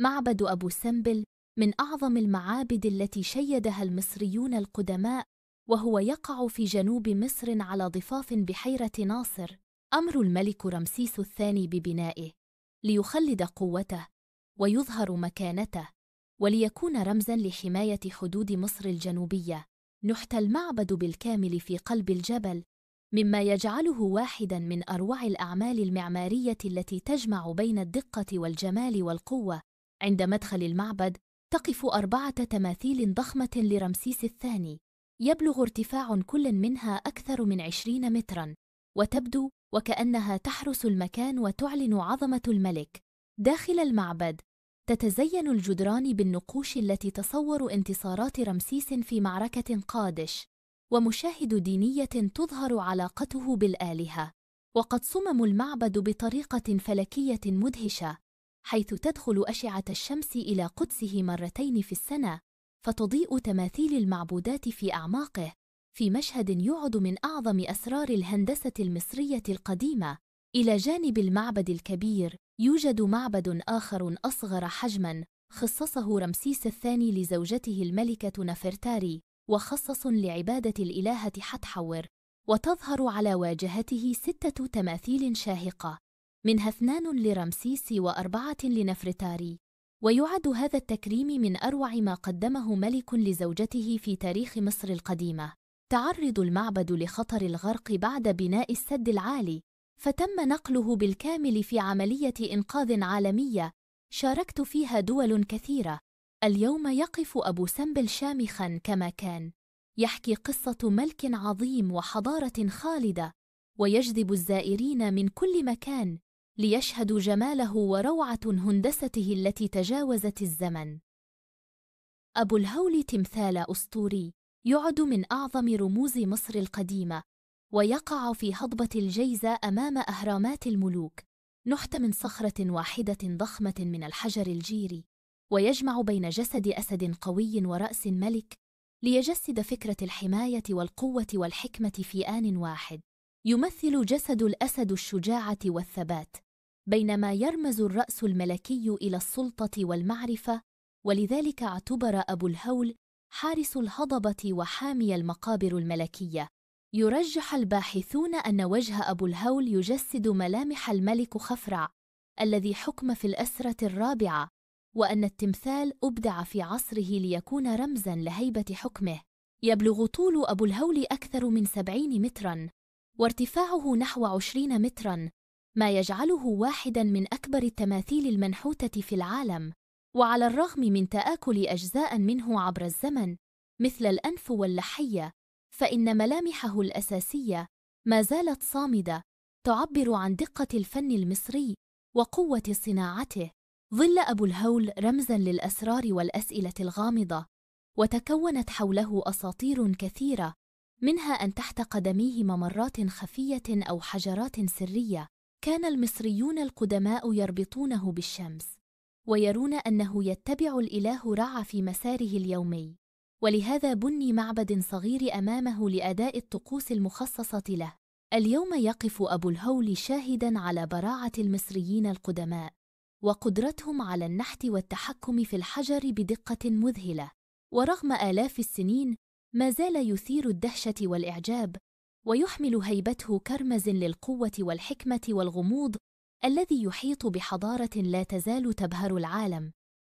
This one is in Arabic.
معبد أبو سمبل من أعظم المعابد التي شيدها المصريون القدماء، وهو يقع في جنوب مصر على ضفاف بحيرة ناصر. أمر الملك رمسيس الثاني ببنائه ليخلد قوته ويظهر مكانته، وليكون رمزاً لحماية حدود مصر الجنوبية. نحت المعبد بالكامل في قلب الجبل، مما يجعله واحداً من أروع الأعمال المعمارية التي تجمع بين الدقة والجمال والقوة. عند مدخل المعبد تقف 4 تماثيل ضخمة لرمسيس الثاني، يبلغ ارتفاع كل منها أكثر من 20 متراً، وتبدو وكأنها تحرس المكان وتعلن عظمة الملك. داخل المعبد تتزين الجدران بالنقوش التي تصور انتصارات رمسيس في معركة قادش، ومشاهد دينية تظهر علاقته بالآلهة. وقد صمم المعبد بطريقة فلكية مدهشة، حيث تدخل أشعة الشمس إلى قدسه مرتين في السنة، فتضيء تماثيل المعبودات في أعماقه، في مشهد يعد من أعظم أسرار الهندسة المصرية القديمة. إلى جانب المعبد الكبير يوجد معبد آخر أصغر حجماً خصصه رمسيس الثاني لزوجته الملكة نفرتاري، وخصص لعبادة الإلهة حتحور، وتظهر على واجهته 6 تماثيل شاهقة، منها 2 لرمسيس و4 لنفرتاري. ويعد هذا التكريم من أروع ما قدمه ملك لزوجته في تاريخ مصر القديمة. تعرض المعبد لخطر الغرق بعد بناء السد العالي، فتم نقله بالكامل في عملية إنقاذ عالمية شاركت فيها دول كثيرة. اليوم يقف أبو سمبل شامخاً كما كان، يحكي قصة ملك عظيم وحضارة خالدة، ويجذب الزائرين من كل مكان ليشهدوا جماله وروعة هندسته التي تجاوزت الزمن. أبو الهول تمثال أسطوري يعد من أعظم رموز مصر القديمة، ويقع في هضبة الجيزة أمام أهرامات الملوك، نحت من صخرة واحدة ضخمة من الحجر الجيري، ويجمع بين جسد أسد قوي ورأس ملك، ليجسد فكرة الحماية والقوة والحكمة في آن واحد. يمثل جسد الأسد الشجاعة والثبات، بينما يرمز الرأس الملكي إلى السلطة والمعرفة، ولذلك اعتبر أبو الهول حارس الهضبة وحامي المقابر الملكية. يرجح الباحثون أن وجه أبو الهول يجسد ملامح الملك خفرع الذي حكم في الأسرة الرابعة، وأن التمثال أبدع في عصره ليكون رمزاً لهيبة حكمه. يبلغ طول أبو الهول أكثر من 70 متراً، وارتفاعه نحو 20 متراً، ما يجعله واحداً من أكبر التماثيل المنحوتة في العالم. وعلى الرغم من تآكل أجزاء منه عبر الزمن مثل الأنف واللحية، فإن ملامحه الأساسية ما زالت صامدة، تعبر عن دقة الفن المصري وقوة صناعته. ظل أبو الهول رمزاً للأسرار والأسئلة الغامضة، وتكونت حوله أساطير كثيرة، منها أن تحت قدميه ممرات خفية أو حجرات سرية. كان المصريون القدماء يربطونه بالشمس، ويرون أنه يتبع الإله رع في مساره اليومي، ولهذا بني معبد صغير أمامه لأداء الطقوس المخصصة له. اليوم يقف أبو الهول شاهداً على براعة المصريين القدماء، وقدرتهم على النحت والتحكم في الحجر بدقة مذهلة، ورغم آلاف السنين ما زال يثير الدهشة والإعجاب، ويحمل هيبته كرمز للقوة والحكمة والغموض الذي يحيط بحضارة لا تزال تبهر العالم.